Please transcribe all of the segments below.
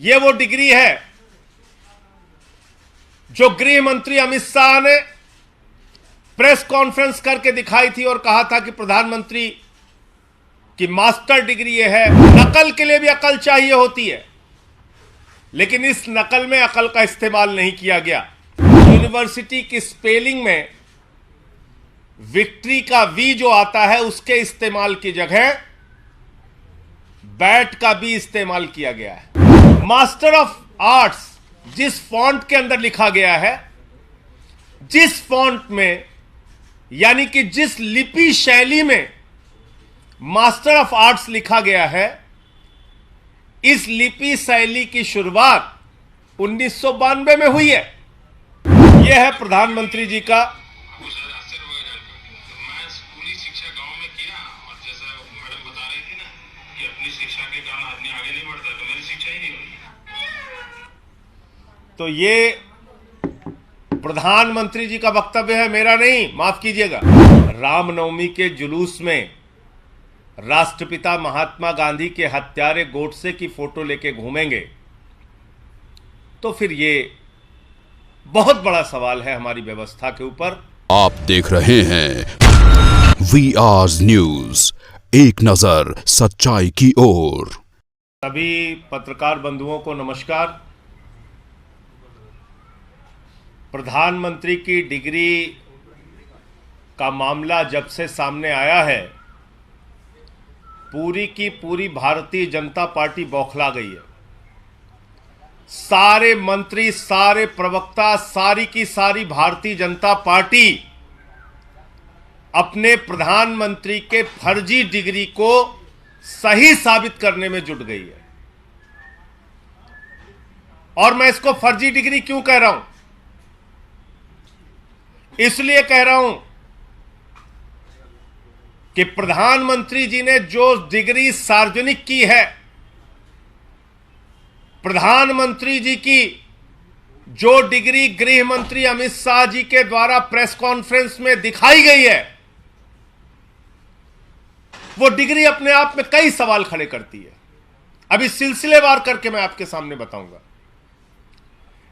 ये वो डिग्री है जो गृह मंत्री अमित शाह ने प्रेस कॉन्फ्रेंस करके दिखाई थी और कहा था कि प्रधानमंत्री की मास्टर डिग्री ये है। नकल के लिए भी अकल चाहिए होती है, लेकिन इस नकल में अकल का इस्तेमाल नहीं किया गया। यूनिवर्सिटी की स्पेलिंग में विक्ट्री का वी जो आता है उसके इस्तेमाल की जगह बैट का भी इस्तेमाल किया गया है। मास्टर ऑफ आर्ट्स जिस फॉन्ट के अंदर लिखा गया है, जिस फॉन्ट में यानी कि जिस लिपि शैली में मास्टर ऑफ आर्ट्स लिखा गया है, इस लिपि शैली की शुरुआत 1992 में हुई है। यह है प्रधानमंत्री जी का शिक्षा गांव में किया, और जैसा मैडम बता रही थी ना कि अपनी शिक्षा के कारण आदमी आगे नहीं बढ़ता, तो मेरी शिक्षा ही नहीं हुई। तो ये प्रधानमंत्री जी का वक्तव्य है, मेरा नहीं, माफ कीजिएगा। रामनवमी के जुलूस में राष्ट्रपिता महात्मा गांधी के हत्यारे गोडसे की फोटो लेके घूमेंगे तो फिर ये बहुत बड़ा सवाल है हमारी व्यवस्था के ऊपर। आप देख रहे हैं VR न्यूज, एक नजर सच्चाई की ओर। सभी पत्रकार बंधुओं को नमस्कार। प्रधानमंत्री की डिग्री का मामला जब से सामने आया है, पूरी की पूरी भारतीय जनता पार्टी बौखला गई है। सारे मंत्री, सारे प्रवक्ता, सारी की सारी भारतीय जनता पार्टी अपने प्रधानमंत्री के फर्जी डिग्री को सही साबित करने में जुट गई है। और मैं इसको फर्जी डिग्री क्यों कह रहा हूं? इसलिए कह रहा हूं कि प्रधानमंत्री जी ने जो डिग्री सार्वजनिक की है, प्रधानमंत्री जी की जो डिग्री गृह मंत्री अमित शाह जी के द्वारा प्रेस कॉन्फ्रेंस में दिखाई गई है, वो डिग्री अपने आप में कई सवाल खड़े करती है। अभी सिलसिलेवार करके मैं आपके सामने बताऊंगा।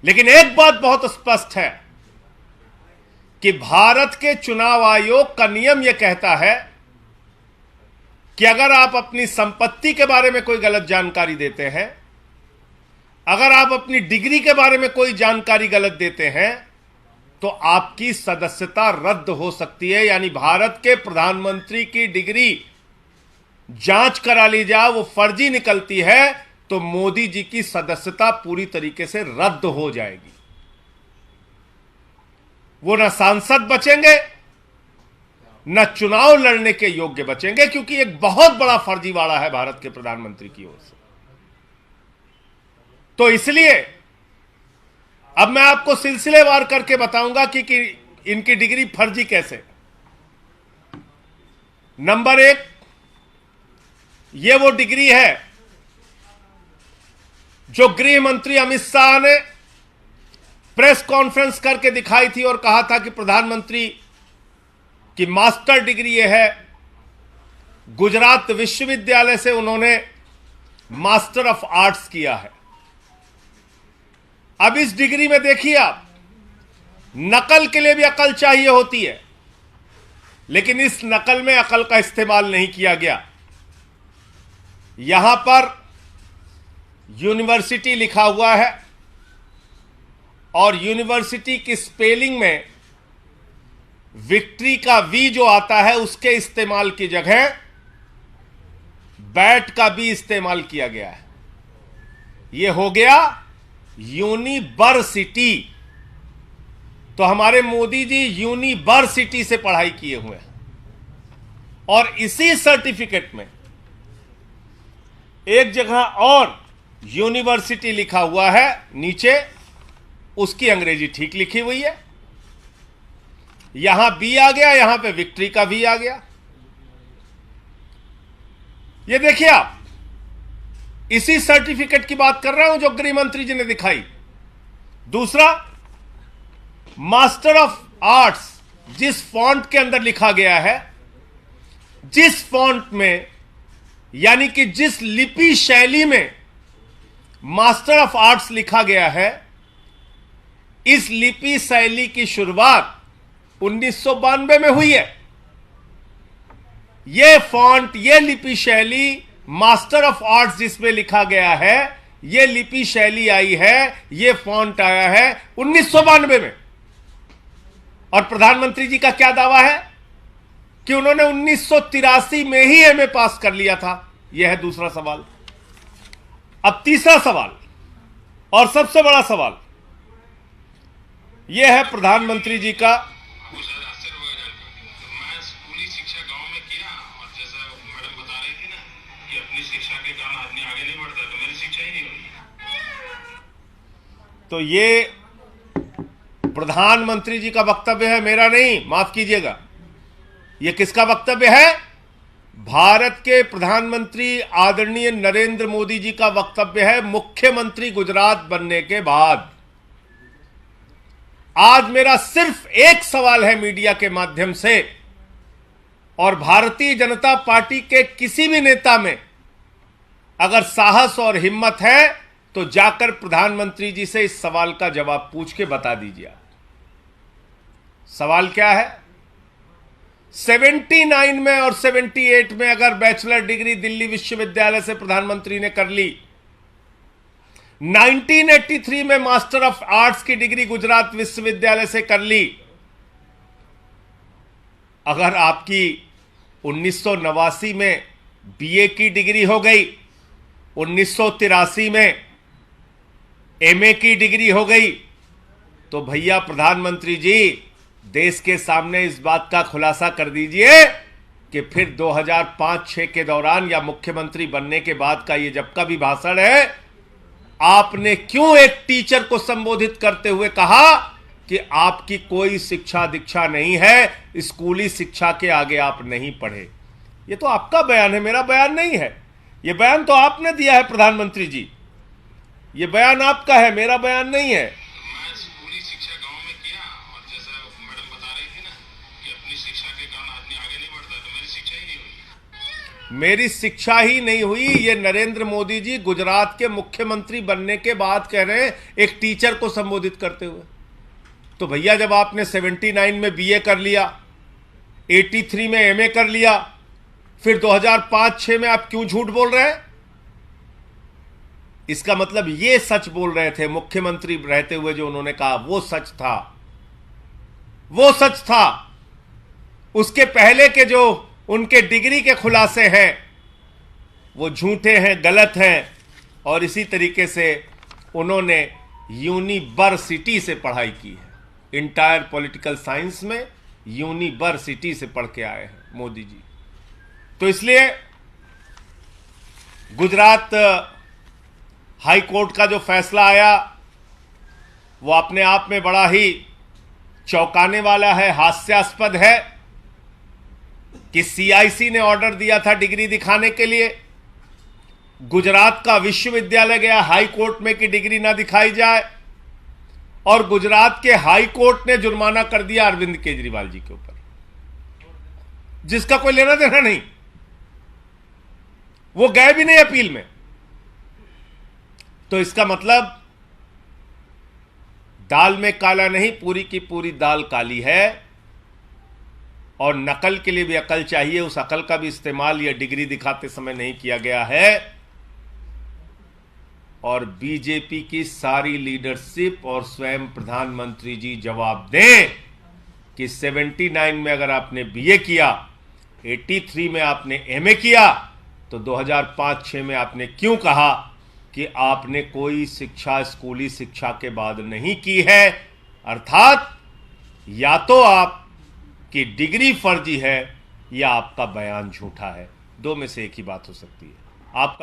लेकिन एक बात बहुत स्पष्ट है कि भारत के चुनाव आयोग का नियम यह कहता है कि अगर आप अपनी संपत्ति के बारे में कोई गलत जानकारी देते हैं, अगर आप अपनी डिग्री के बारे में कोई जानकारी गलत देते हैं, तो आपकी सदस्यता रद्द हो सकती है। यानी भारत के प्रधानमंत्री की डिग्री जांच करा ली जाए, वो फर्जी निकलती है तो मोदी जी की सदस्यता पूरी तरीके से रद्द हो जाएगी। वो न सांसद बचेंगे, न चुनाव लड़ने के योग्य बचेंगे, क्योंकि एक बहुत बड़ा फर्जीवाड़ा है भारत के प्रधानमंत्री की ओर से। तो इसलिए अब मैं आपको सिलसिलेवार करके बताऊंगा कि इनकी डिग्री फर्जी कैसे। नंबर एक, ये वो डिग्री है जो गृह मंत्री अमित शाह ने प्रेस कॉन्फ्रेंस करके दिखाई थी और कहा था कि प्रधानमंत्री की मास्टर डिग्री ये है। गुजरात विश्वविद्यालय से उन्होंने मास्टर ऑफ आर्ट्स किया है। अब इस डिग्री में देखिए आप, नकल के लिए भी अकल चाहिए होती है, लेकिन इस नकल में अकल का इस्तेमाल नहीं किया गया। यहां पर यूनिवर्सिटी लिखा हुआ है और यूनिवर्सिटी की स्पेलिंग में विक्ट्री का वी जो आता है उसके इस्तेमाल की जगह बैट का भी इस्तेमाल किया गया है। यह हो गया यूनिवर्सिटी। तो हमारे मोदी जी यूनिवर्सिटी से पढ़ाई किए हुए हैं और इसी सर्टिफिकेट में एक जगह और यूनिवर्सिटी लिखा हुआ है, नीचे उसकी अंग्रेजी ठीक लिखी हुई है। यहां बी आ गया, यहां पे विक्ट्री का वी आ गया। ये देखिए आप, इसी सर्टिफिकेट की बात कर रहा हूं जो गृह मंत्री जी ने दिखाई। दूसरा, मास्टर ऑफ आर्ट्स जिस फॉन्ट के अंदर लिखा गया है, जिस फॉन्ट में यानी कि जिस लिपि शैली में मास्टर ऑफ आर्ट्स लिखा गया है। इस लिपि शैली की शुरुआत 1992 में हुई है। यह फॉन्ट, यह लिपि शैली, मास्टर ऑफ आर्ट्स जिसमें लिखा गया है, यह लिपि शैली आई है, यह फॉन्ट आया है 1992 में। और प्रधानमंत्री जी का क्या दावा है कि उन्होंने 1983 में ही एमए पास कर लिया था। यह है दूसरा सवाल। अब तीसरा सवाल और सबसे बड़ा सवाल यह है प्रधानमंत्री जी का। आपको शायद आश्चर्य होगा जानकर, तो मैं स्कूली शिक्षा गांव में किया, और जैसा मैडम बता रही थी ना कि अपनी शिक्षा के कारण आदमी आगे नहीं बढ़ता, तो मेरी शिक्षा ही नहीं हुई। तो ये प्रधानमंत्री जी का वक्तव्य है, मेरा नहीं, माफ कीजिएगा। यह किसका वक्तव्य है? भारत के प्रधानमंत्री आदरणीय नरेंद्र मोदी जी का वक्तव्य है, मुख्यमंत्री गुजरात बनने के बाद। आज मेरा सिर्फ एक सवाल है मीडिया के माध्यम से, और भारतीय जनता पार्टी के किसी भी नेता में अगर साहस और हिम्मत है तो जाकर प्रधानमंत्री जी से इस सवाल का जवाब पूछ के बता दीजिए। सवाल क्या है? 79 में और 78 में अगर बैचलर डिग्री दिल्ली विश्वविद्यालय से प्रधानमंत्री ने कर ली, 1983 में मास्टर ऑफ आर्ट्स की डिग्री गुजरात विश्वविद्यालय से कर ली, अगर आपकी 1989 में बीए की डिग्री हो गई, 1983 में एमए की डिग्री हो गई, तो भैया प्रधानमंत्री जी देश के सामने इस बात का खुलासा कर दीजिए कि फिर 2005-6 के दौरान या मुख्यमंत्री बनने के बाद का ये जब का भी भाषण है, आपने क्यों एक टीचर को संबोधित करते हुए कहा कि आपकी कोई शिक्षा दीक्षा नहीं है, स्कूली शिक्षा के आगे आप नहीं पढ़े? ये तो आपका बयान है, मेरा बयान नहीं है। ये बयान तो आपने दिया है प्रधानमंत्री जी, ये बयान आपका है, मेरा बयान नहीं है। मैं स्कूली शिक्षा गांव में किया, और जैसा मैडम बता रही थी ना कि अपनी शिक्षा के कारण आदमी आगे नहीं बढ़ता, तो मेरी शिक्षा ही नहीं हुई। मेरी शिक्षा ही नहीं हुई, ये नरेंद्र मोदी जी गुजरात के मुख्यमंत्री बनने के बाद कह रहे हैं, एक टीचर को संबोधित करते हुए। तो भैया जब आपने 79 में बीए कर लिया, 83 में एमए कर लिया, फिर 2005-6 में आप क्यों झूठ बोल रहे हैं? इसका मतलब ये सच बोल रहे थे मुख्यमंत्री रहते हुए, जो उन्होंने कहा वो सच था, वो सच था। उसके पहले के जो उनके डिग्री के खुलासे हैं वो झूठे हैं, गलत हैं। और इसी तरीके से उन्होंने यूनिवर्सिटी से पढ़ाई की है, इंटायर पॉलिटिकल साइंस में यूनिवर्सिटी से पढ़ के आए हैं मोदी जी। तो इसलिए गुजरात हाई कोर्ट का जो फैसला आया वो अपने आप में बड़ा ही चौंकाने वाला है, हास्यास्पद है कि सीआईसी ने ऑर्डर दिया था डिग्री दिखाने के लिए, गुजरात का विश्वविद्यालय गया हाई कोर्ट में कि डिग्री ना दिखाई जाए, और गुजरात के हाई कोर्ट ने जुर्माना कर दिया अरविंद केजरीवाल जी के ऊपर, जिसका कोई लेना देना नहीं। वो गए भी नहीं अपील में। तो इसका मतलब दाल में काला नहीं, पूरी की पूरी दाल काली है। और नकल के लिए भी अकल चाहिए, उस अकल का भी इस्तेमाल यह डिग्री दिखाते समय नहीं किया गया है। और बीजेपी की सारी लीडरशिप और स्वयं प्रधानमंत्री जी जवाब दें कि 79 में अगर आपने बीए किया, 83 में आपने एमए किया, तो 2005-6 में आपने क्यों कहा कि आपने कोई शिक्षा स्कूली शिक्षा के बाद नहीं की है? अर्थात या तो आपकी डिग्री फर्जी है या आपका बयान झूठा है। दो में से एक ही बात हो सकती है। आपका